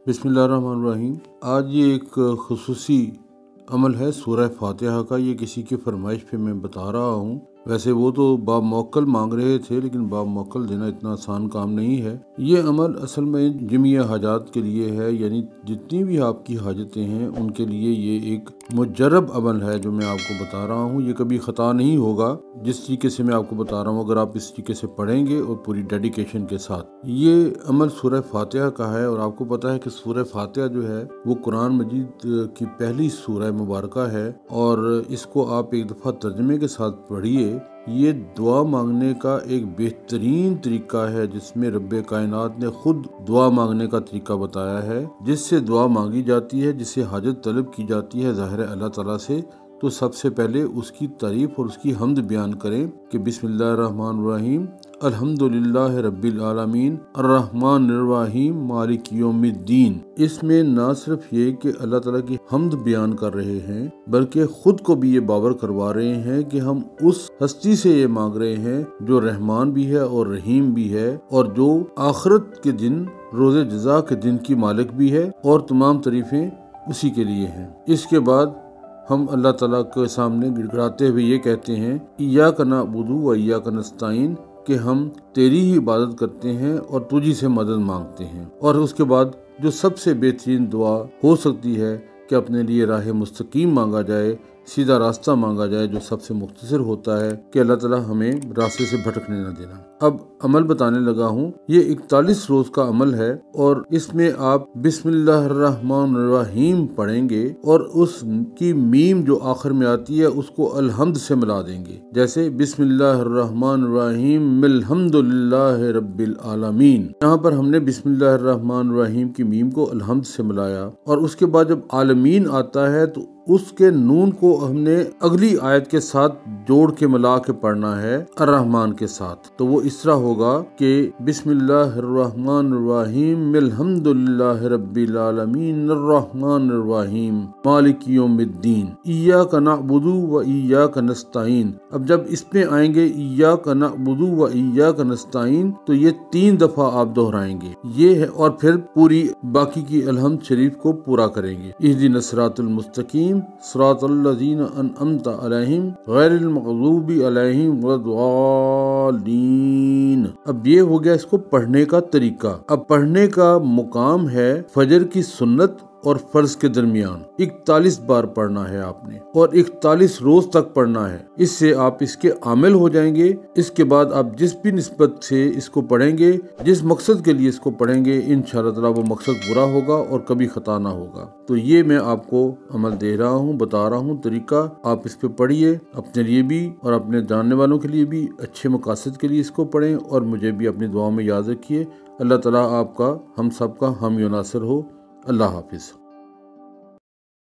बिस्मिल्लाहिर्रहमानिर्रहीम। आज ये एक खुसूसी अमल है सूरह फातिहा का। ये किसी की फरमाइश पे मैं बता रहा हूँ। वैसे वो तो बाब मौक्कल मांग रहे थे, लेकिन बाब मौक्कल देना इतना आसान काम नहीं है। ये अमल असल में जमीया हाजात के लिए है, यानी जितनी भी आपकी हाजतें हैं उनके लिए ये एक मुजर्रब अमल है जो मैं आपको बता रहा हूँ। ये कभी ख़ता नहीं होगा जिस तरीके से मैं आपको बता रहा हूँ, अगर आप इस तरीके से पढ़ेंगे और पूरी डेडिकेशन के साथ। ये अमल सूरह फातिहा का है और आपको पता है कि सूरह फातिहा जो है वो कुरान मजीद की पहली सूरह मुबारका है और इसको आप एक दफ़ा तर्जमे के साथ पढ़िए। ये दुआ मांगने का एक बेहतरीन तरीका है जिसमें रब्बे कायनात ने खुद दुआ मांगने का तरीका बताया है, जिससे दुआ मांगी जाती है, जिससे हाजत तलब की जाती है ज़ाहिर अल्लाह ताला से। तो सबसे पहले उसकी तारीफ और उसकी हम्द बयान करें कि बिस्मिल्लाहिर्रहमानिर्रहीम अल्हम्दुलिल्लाहि रब्बिल आलमीन अर्रहमानिर्रहीम मालिक यौमिद्दीन। इसमें ना सिर्फ ये कि अल्लाह ताला की हम्द बयान कर रहे हैं, बल्कि खुद को भी ये बावर करवा रहे हैं कि हम उस हस्ती से ये मांग रहे हैं जो रहमान भी है और रहीम भी है और जो आखिरत के दिन रोज़े जज़ा के दिन की मालिक भी है, और तमाम तारीफें उसी के लिए हैं। इसके बाद हम अल्लाह ताला के सामने गिड़गिड़ाते हुए ये कहते हैं इय्याका नअबुदु व इय्याका नस्तईन, कि हम तेरी ही इबादत करते हैं और तुझी से मदद मांगते हैं। और उसके बाद जो सबसे बेहतरीन दुआ हो सकती है कि अपने लिए राह मुस्तकीम मांगा जाए, सीधा रास्ता मांगा जाए, जो सबसे मुख्तसर होता है कि अल्लाह ताला हमें रास्ते से भटकने न देना। अब अमल बताने लगा हूँ। ये 41 रोज का अमल है और इसमें आप बिस्मिल्लाहिर्रहमानिर्रहीम पढ़ेंगे और उसकी मीम जो आखिर में आती है उसको अलहम्द से मिला देंगे। जैसे बिस्मिल्लाहिर्रहमानिर्रहीम अल्हम्दुलिल्लाहि रब्बिल आलमीन, यहाँ पर हमने बिस्मिल्लाहिर्रहमानिर्रहीम की मीम को अलहम्द से मिलाया और उसके बाद जब आलमीन आता है तो उसके नून को हमने अगली आयत के साथ जोड़ के मिला के पढ़ना है अर्रहमान के साथ। तो वो इस तरह होगा कि बिस्मिल्लाहिर्रहमानिर्रहीम अल्हम्दुलिल्लाहि रब्बिल आलमीन अर्रहमानिर्रहीम मालिक यौमिद्दीन इय्याका नअबुदु व इय्याका नस्तईन। अब जब इसमें आएंगे इय्याका नअबुदु व इय्याका नस्तईन तो ये 3 दफा आप दोहराएंगे ये है, और फिर पूरी बाकी की अलहम्द शरीफ को पूरा करेंगे। इहदिनस सिरातल मुस्तकीम सिरातल्लज़ीना अनअमता अलैहिम गैरिल मग़ज़ूबि अलैहिम वलद्दालीन। अब ये हो गया इसको पढ़ने का तरीका। अब पढ़ने का मुकाम है फजर की सुन्नत और फर्ज के दरमियान 41 बार पढ़ना है आपने और 41 रोज तक पढ़ना है। इससे आप इसके आमिल हो जाएंगे। इसके बाद आप जिस भी निस्बत से इसको पढ़ेंगे, जिस मकसद के लिए इसको पढ़ेंगे, इंशाअल्लाह ताला वो मकसद पूरा होगा और कभी खता ना होगा। तो ये मैं आपको अमल दे रहा हूँ, बता रहा हूँ तरीका। आप इस पे पढ़िए, अपने लिए भी और अपने जानने वालों के लिए भी, अच्छे मकासद के लिए इसको पढ़ें और मुझे भी अपनी दुआओं में याद रखिए। अल्लाह ताला आपका हम सबका हामी नासिर हो। अल्लाह हाफिज़।